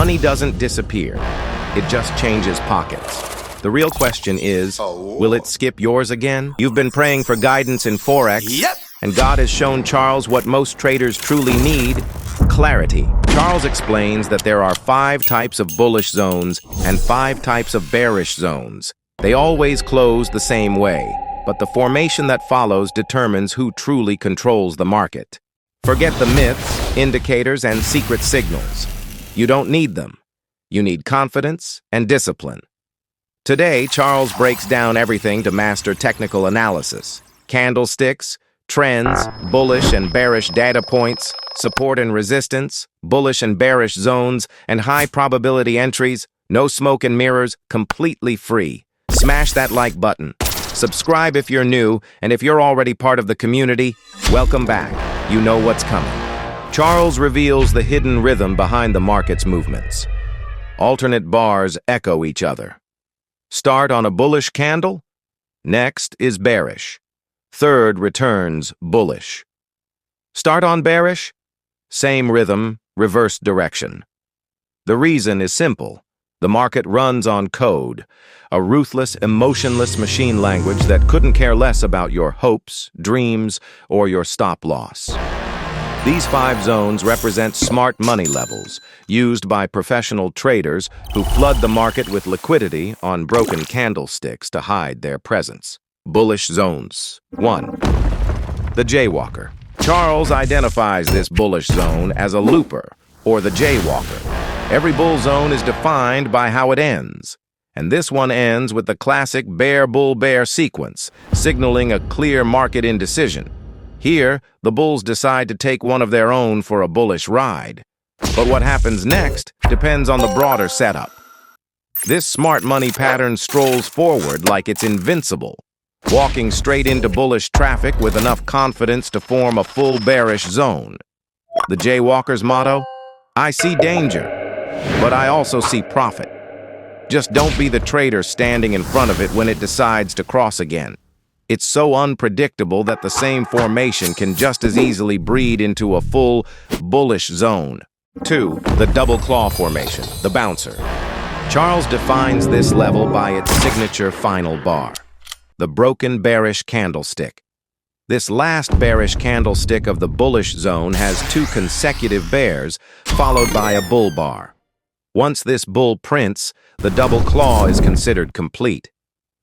Money doesn't disappear. It just changes pockets. The real question is, will it skip yours again? You've been praying for guidance in forex, and God has shown Charles what most traders truly need: clarity. Charles explains that there are 5 types of bullish zones and 5 types of bearish zones. They always close the same way, but the formation that follows determines who truly controls the market. Forget the myths, indicators, and secret signals. You don't need them. You need confidence and discipline. Today, Charles breaks down everything to master technical analysis: candlesticks, trends, bullish and bearish data points, support and resistance, bullish and bearish zones, and high probability entries. No smoke and mirrors, completely free. Smash that like button. Subscribe if you're new, and if you're already part of the community, welcome back. You know what's coming. Charles reveals the hidden rhythm behind the market's movements. Alternate bars echo each other. Start on a bullish candle. Next is bearish. Third returns bullish. Start on bearish. Same rhythm, reverse direction. The reason is simple. The market runs on code, a ruthless, emotionless machine language that couldn't care less about your hopes, dreams, or your stop loss. These 5 zones represent smart money levels, used by professional traders who flood the market with liquidity on broken candlesticks to hide their presence. Bullish zones. 1. The jaywalker. Charles identifies this bullish zone as a looper, or the jaywalker. Every bull zone is defined by how it ends, and this one ends with the classic bear-bull-bear sequence, signaling a clear market indecision. Here, the bulls decide to take one of their own for a bullish ride. But what happens next depends on the broader setup. This smart money pattern strolls forward like it's invincible, walking straight into bullish traffic with enough confidence to form a full bearish zone. The jaywalker's motto: I see danger, but I also see profit. Just don't be the trader standing in front of it when it decides to cross again. It's so unpredictable that the same formation can just as easily breed into a full bullish zone. 2. The double claw formation, the bouncer. Charles defines this level by its signature final bar: the broken bearish candlestick. This last bearish candlestick of the bullish zone has 2 consecutive bears, followed by a bull bar. Once this bull prints, the double claw is considered complete.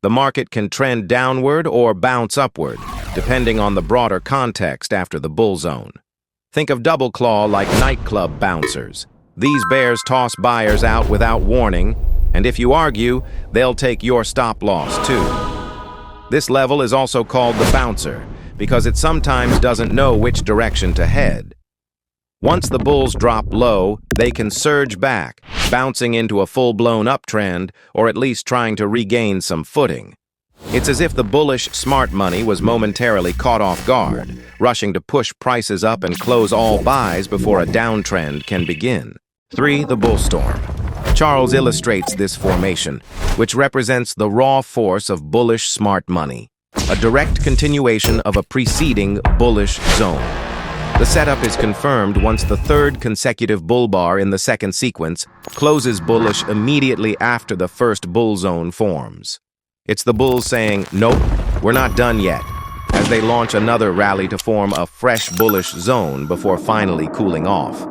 The market can trend downward or bounce upward, depending on the broader context after the bull zone. Think of double claw like nightclub bouncers. These bears toss buyers out without warning, and if you argue, they'll take your stop loss too. This level is also called the bouncer, because it sometimes doesn't know which direction to head. Once the bulls drop low, they can surge back, bouncing into a full-blown uptrend, or at least trying to regain some footing. It's as if the bullish smart money was momentarily caught off guard, rushing to push prices up and close all buys before a downtrend can begin. 3. The bull storm. Charles illustrates this formation, which represents the raw force of bullish smart money, a direct continuation of a preceding bullish zone. The setup is confirmed once the 3rd consecutive bull bar in the second sequence closes bullish immediately after the first bull zone forms. It's the bulls saying, "Nope, we're not done yet," as they launch another rally to form a fresh bullish zone before finally cooling off.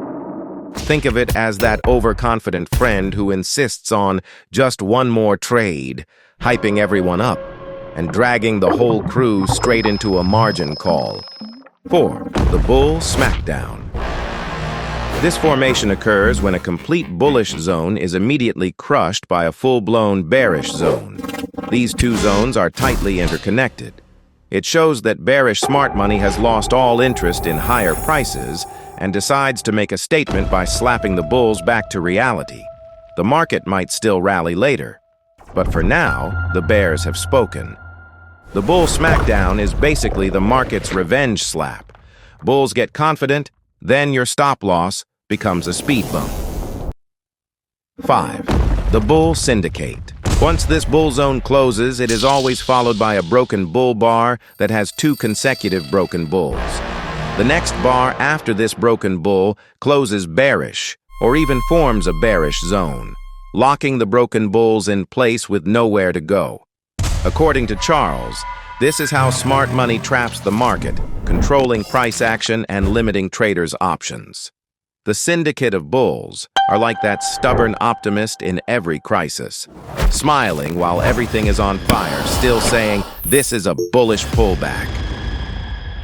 Think of it as that overconfident friend who insists on just one more trade, hyping everyone up and dragging the whole crew straight into a margin call. 4. The bull smackdown. This formation occurs when a complete bullish zone is immediately crushed by a full-blown bearish zone. These 2 zones are tightly interconnected. It shows that bearish smart money has lost all interest in higher prices and decides to make a statement by slapping the bulls back to reality. The market might still rally later, but for now, the bears have spoken. The bull smackdown is basically the market's revenge slap. Bulls get confident, then your stop loss becomes a speed bump. 5. The bull syndicate. Once this bull zone closes, it is always followed by a broken bull bar that has 2 consecutive broken bulls. The next bar after this broken bull closes bearish, or even forms a bearish zone, locking the broken bulls in place with nowhere to go. According to Charles, this is how smart money traps the market, controlling price action and limiting traders' options. The syndicate of bulls are like that stubborn optimist in every crisis, smiling while everything is on fire, still saying, "This is a bullish pullback."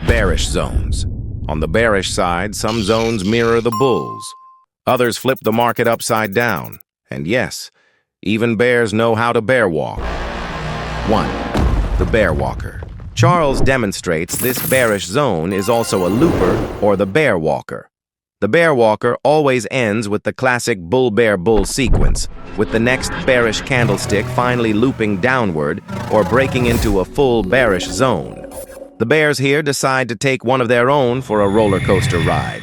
Bearish zones. On the bearish side, some zones mirror the bulls. Others flip the market upside down. And yes, even bears know how to bear walk. 1. The bear walker. Charles demonstrates this bearish zone is also a looper or the bear walker. The bear walker always ends with the classic bull-bear-bull sequence, with the next bearish candlestick finally looping downward or breaking into a full bearish zone. The bears here decide to take one of their own for a roller coaster ride.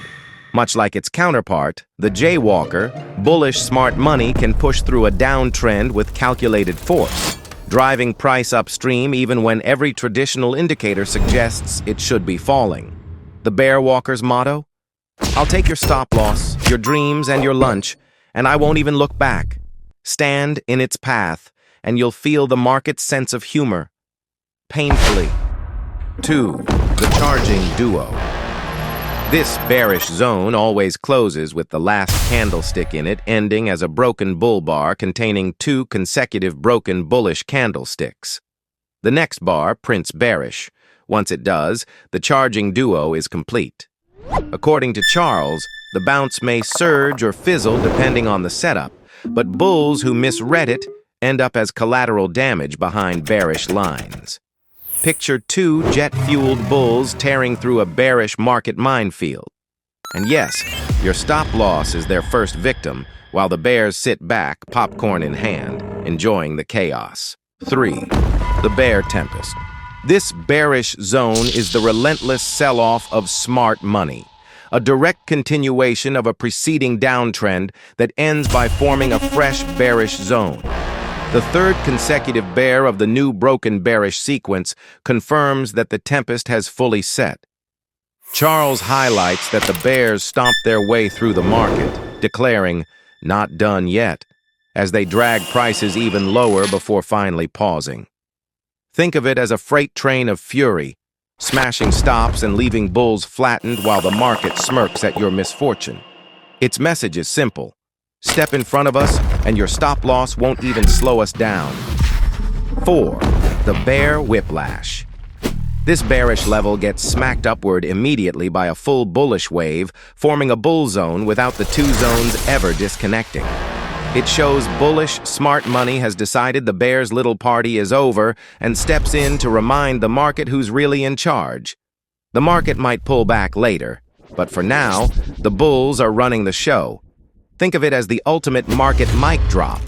Much like its counterpart, the jaywalker, bullish smart money can push through a downtrend with calculated force, driving price upstream even when every traditional indicator suggests it should be falling. The bear walker's motto? "I'll take your stop loss, your dreams, and your lunch, and I won't even look back. Stand in its path, and you'll feel the market's sense of humor. Painfully." 2. The charging duo. This bearish zone always closes with the last candlestick in it ending as a broken bull bar containing 2 consecutive broken bullish candlesticks. The next bar prints bearish. Once it does, the charging duo is complete. According to Charles, the bounce may surge or fizzle depending on the setup, but bulls who misread it end up as collateral damage behind bearish lines. Picture 2 jet-fueled bulls tearing through a bearish market minefield. And yes, your stop loss is their first victim, while the bears sit back, popcorn in hand, enjoying the chaos. 3. The bear tempest. This bearish zone is the relentless sell-off of smart money, a direct continuation of a preceding downtrend that ends by forming a fresh bearish zone. The third consecutive bear of the new broken bearish sequence confirms that the tempest has fully set. Charles highlights that the bears stomp their way through the market, declaring, "Not done yet," as they drag prices even lower before finally pausing. Think of it as a freight train of fury, smashing stops and leaving bulls flattened while the market smirks at your misfortune. Its message is simple. Step in front of us, and your stop loss won't even slow us down. 4. The bear whiplash. This bearish level gets smacked upward immediately by a full bullish wave, forming a bull zone without the 2 zones ever disconnecting. It shows bullish smart money has decided the bear's little party is over and steps in to remind the market who's really in charge. The market might pull back later, but for now, the bulls are running the show. Think of it as the ultimate market mic drop.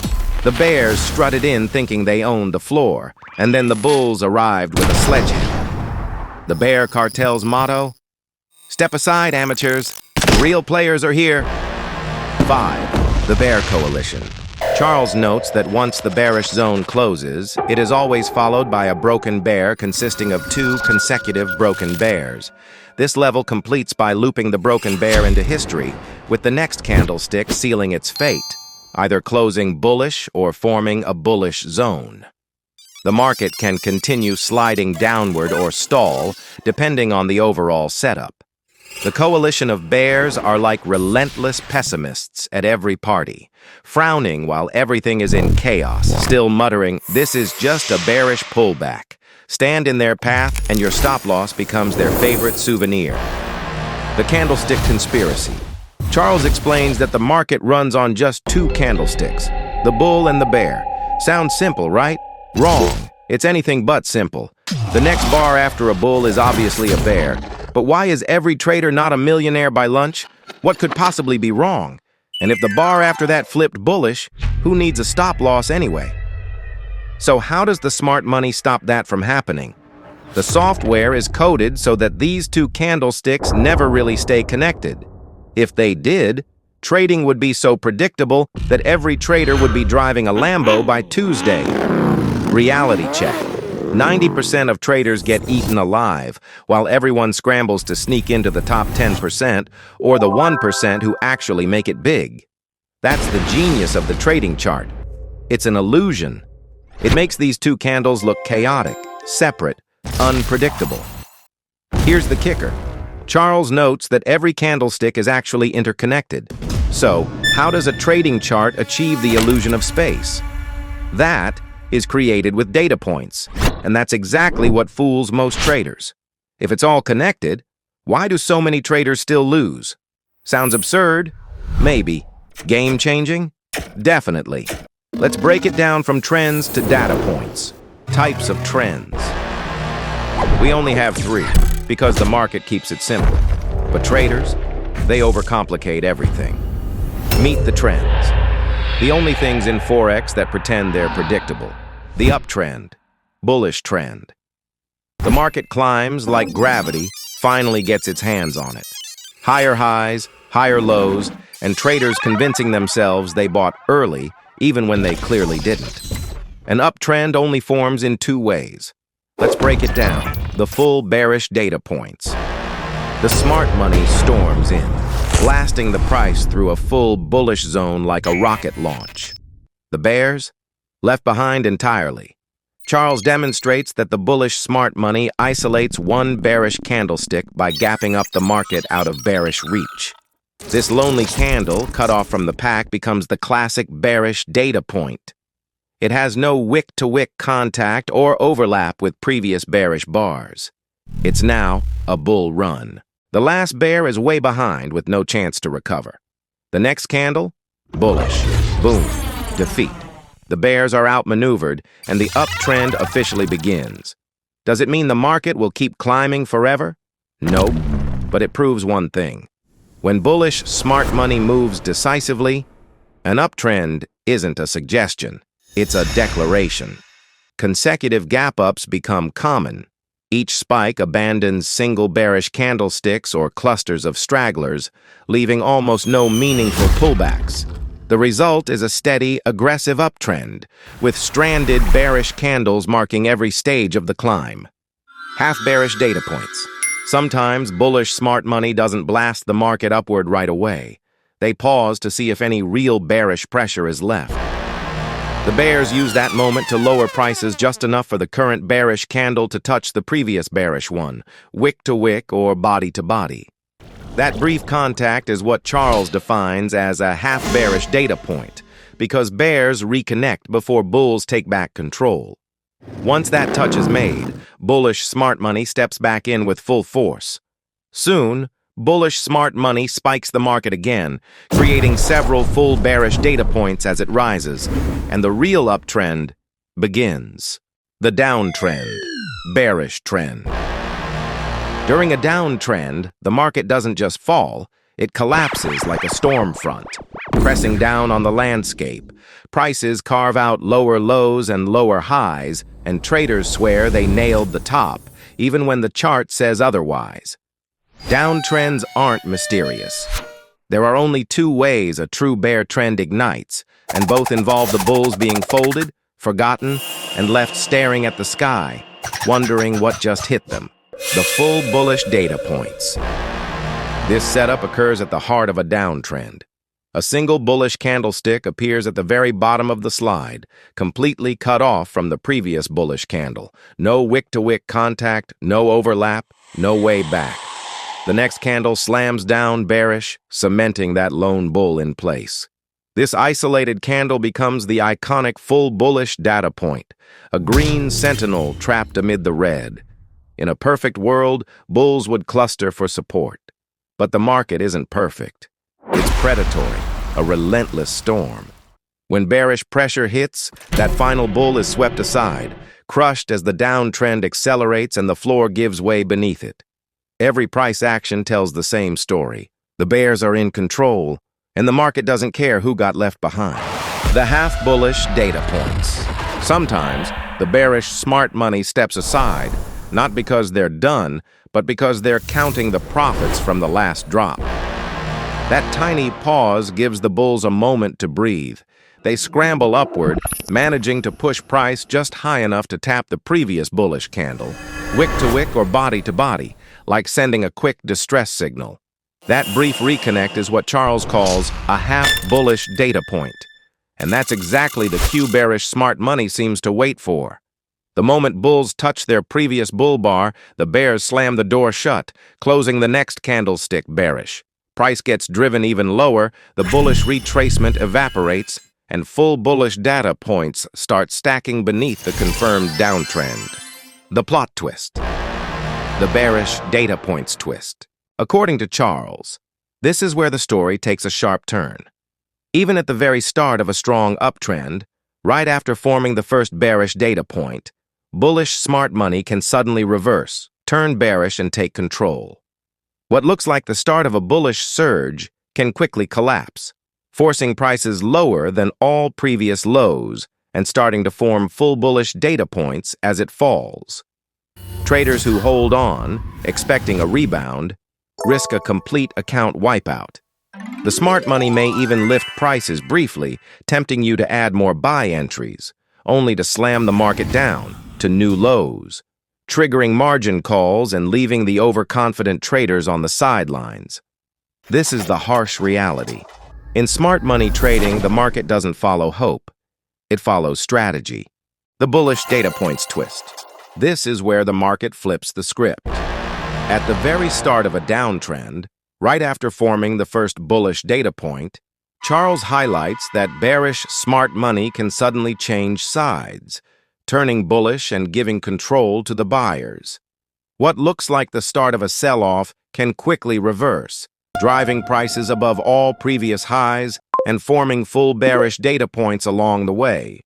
The bears strutted in thinking they owned the floor, and then the bulls arrived with a sledgehammer. The bear cartel's motto? "Step aside, amateurs. Real players are here." 5. The bear coalition. Charles notes that once the bearish zone closes, it is always followed by a broken bear consisting of 2 consecutive broken bears. This level completes by looping the broken bear into history, with the next candlestick sealing its fate, either closing bullish or forming a bullish zone. The market can continue sliding downward or stall, depending on the overall setup. The coalition of bears are like relentless pessimists at every party, frowning while everything is in chaos, still muttering, "This is just a bearish pullback." Stand in their path, and your stop loss becomes their favorite souvenir. The Candlestick Conspiracy. Charles explains that the market runs on just 2 candlesticks, the bull and the bear. Sounds simple, right? Wrong. It's anything but simple. The next bar after a bull is obviously a bear. But why is every trader not a millionaire by lunch? What could possibly be wrong? And if the bar after that flipped bullish, who needs a stop loss anyway? So how does the smart money stop that from happening? The software is coded so that these 2 candlesticks never really stay connected. If they did, trading would be so predictable that every trader would be driving a Lambo by Tuesday. Reality check. 90% of traders get eaten alive, while everyone scrambles to sneak into the top 10% or the 1% who actually make it big. That's the genius of the trading chart. It's an illusion. It makes these two candles look chaotic, separate, unpredictable. Here's the kicker. Charles notes that every candlestick is actually interconnected. So, how does a trading chart achieve the illusion of space? That is created with data points, and that's exactly what fools most traders. If it's all connected, why do so many traders still lose? Sounds absurd? Maybe. Game-changing? Definitely. Let's break it down from trends to data points. Types of trends. We only have 3, because the market keeps it simple. But traders, they overcomplicate everything. Meet the trends. The only things in forex that pretend they're predictable. The uptrend, bullish trend. The market climbs like gravity, finally gets its hands on it. Higher highs, higher lows, and traders convincing themselves they bought early, even when they clearly didn't. An uptrend only forms in 2 ways. Let's break it down. The full bearish data points. The smart money storms in, blasting the price through a full bullish zone like a rocket launch. The bears? Left behind entirely. Charles demonstrates that the bullish smart money isolates one bearish candlestick by gapping up the market out of bearish reach. This lonely candle, cut off from the pack, becomes the classic bearish data point. It has no wick-to-wick contact or overlap with previous bearish bars. It's now a bull run. The last bear is way behind with no chance to recover. The next candle? Bullish. Boom. Defeat. The bears are outmaneuvered, and the uptrend officially begins. Does it mean the market will keep climbing forever? Nope. But it proves one thing. When bullish smart money moves decisively, an uptrend isn't a suggestion. It's a declaration. Consecutive gap-ups become common. Each spike abandons single bearish candlesticks or clusters of stragglers, leaving almost no meaningful pullbacks. The result is a steady, aggressive uptrend, with stranded bearish candles marking every stage of the climb. Half-bearish data points. Sometimes bullish smart money doesn't blast the market upward right away. They pause to see if any real bearish pressure is left. The bears use that moment to lower prices just enough for the current bearish candle to touch the previous bearish one, wick to wick or body to body. That brief contact is what Charles defines as a half-bearish data point, because bears reconnect before bulls take back control. Once that touch is made, bullish smart money steps back in with full force. Soon, bullish smart money spikes the market again, creating several full bearish data points as it rises, and the real uptrend begins. The downtrend, bearish trend. During a downtrend, the market doesn't just fall, it collapses like a storm front, pressing down on the landscape. Prices carve out lower lows and lower highs, and traders swear they nailed the top, even when the chart says otherwise. Downtrends aren't mysterious. There are only 2 ways a true bear trend ignites, and both involve the bulls being folded, forgotten, and left staring at the sky, wondering what just hit them. The full bullish data points. This setup occurs at the heart of a downtrend. A single bullish candlestick appears at the very bottom of the slide, completely cut off from the previous bullish candle. No wick-to-wick contact, no overlap, no way back. The next candle slams down bearish, cementing that lone bull in place. This isolated candle becomes the iconic full bullish data point, a green sentinel trapped amid the red. In a perfect world, bulls would cluster for support. But the market isn't perfect. It's predatory, a relentless storm. When bearish pressure hits, that final bull is swept aside, crushed as the downtrend accelerates and the floor gives way beneath it. Every price action tells the same story. The bears are in control, and the market doesn't care who got left behind. The half-bullish data points. Sometimes, the bearish smart money steps aside, not because they're done, but because they're counting the profits from the last drop. That tiny pause gives the bulls a moment to breathe. They scramble upward, managing to push price just high enough to tap the previous bullish candle, wick to wick or body to body, like sending a quick distress signal. That brief reconnect is what Charles calls a half-bullish data point. And that's exactly the cue bearish smart money seems to wait for. The moment bulls touch their previous bull bar, the bears slam the door shut, closing the next candlestick bearish. Price gets driven even lower, the bullish retracement evaporates, and full bullish data points start stacking beneath the confirmed downtrend. The plot twist. The bearish data points twist. According to Charles, this is where the story takes a sharp turn. Even at the very start of a strong uptrend, right after forming the first bearish data point, bullish smart money can suddenly reverse, turn bearish and take control. What looks like the start of a bullish surge can quickly collapse, forcing prices lower than all previous lows and starting to form full bullish data points as it falls. Traders who hold on, expecting a rebound, risk a complete account wipeout. The smart money may even lift prices briefly, tempting you to add more buy entries, only to slam the market down to new lows, triggering margin calls and leaving the overconfident traders on the sidelines. This is the harsh reality. In smart money trading, the market doesn't follow hope. It follows strategy. The bullish data points twist. This is where the market flips the script. At the very start of a downtrend, right after forming the first bullish data point, Charles highlights that bearish smart money can suddenly change sides, turning bullish and giving control to the buyers. What looks like the start of a sell-off can quickly reverse, driving prices above all previous highs and forming full bearish data points along the way.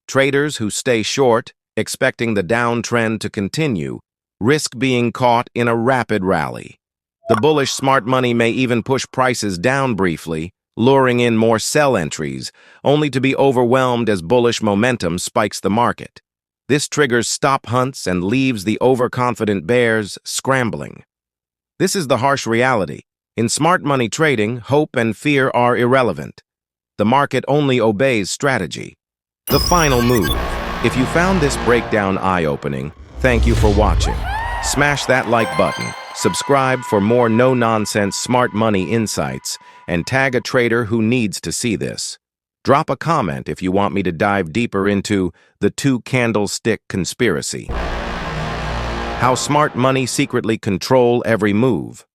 Traders who stay short, expecting the downtrend to continue, risk being caught in a rapid rally. The bullish smart money may even push prices down briefly, luring in more sell entries, only to be overwhelmed as bullish momentum spikes the market. This triggers stop hunts and leaves the overconfident bears scrambling. This is the harsh reality. In smart money trading, hope and fear are irrelevant. The market only obeys strategy. The final move. If you found this breakdown eye-opening, thank you for watching. Smash that like button, subscribe for more no-nonsense smart money insights, and tag a trader who needs to see this. Drop a comment if you want me to dive deeper into the Two-Candlestick Conspiracy. How smart money secretly control every move.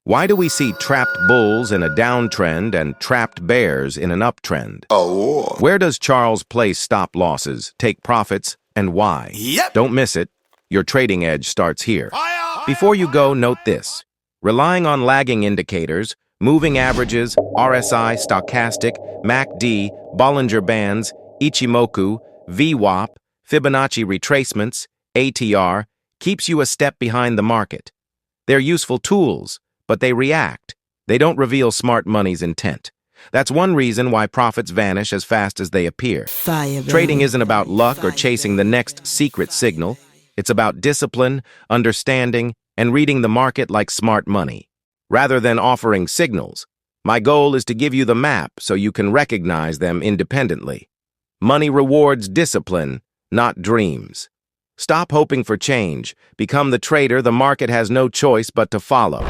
Why do we see trapped bulls in a downtrend and trapped bears in an uptrend? Where does Charles place stop losses, take profits, and why? Don't miss it. Your trading edge starts here. Before you go, note this. Relying on lagging indicators, moving averages, RSI, stochastic, MACD, Bollinger Bands, Ichimoku, VWAP, Fibonacci retracements, ATR, keeps you a step behind the market. They're useful tools, but they react. They don't reveal smart money's intent. That's one reason why profits vanish as fast as they appear. Trading isn't about luck or chasing the next secret signal. It's about discipline, understanding, and reading the market like smart money. Rather than offering signals, my goal is to give you the map so you can recognize them independently. Money rewards discipline, not dreams. Stop hoping for change. Become the trader the market has no choice but to follow.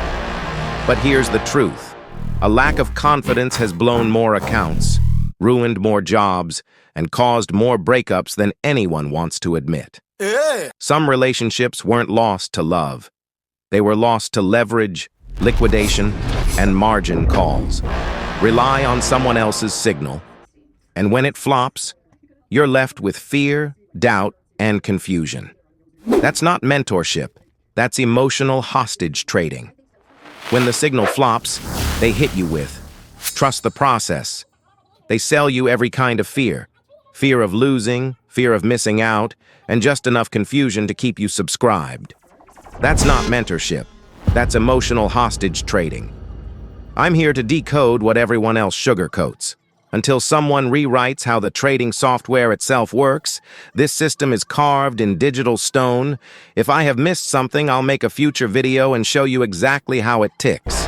But here's the truth. A lack of confidence has blown more accounts, ruined more jobs, and caused more breakups than anyone wants to admit. Some relationships weren't lost to love. They were lost to leverage, liquidation, and margin calls. Rely on someone else's signal, and when it flops, you're left with fear, doubt, and confusion. That's not mentorship. That's emotional hostage trading. When the signal flops, they hit you with, trust the process. They sell you every kind of fear. Fear of losing, fear of missing out, and just enough confusion to keep you subscribed. That's not mentorship. That's emotional hostage trading. I'm here to decode what everyone else sugarcoats. Until someone rewrites how the trading software itself works, this system is carved in digital stone. If I have missed something, I'll make a future video and show you exactly how it ticks.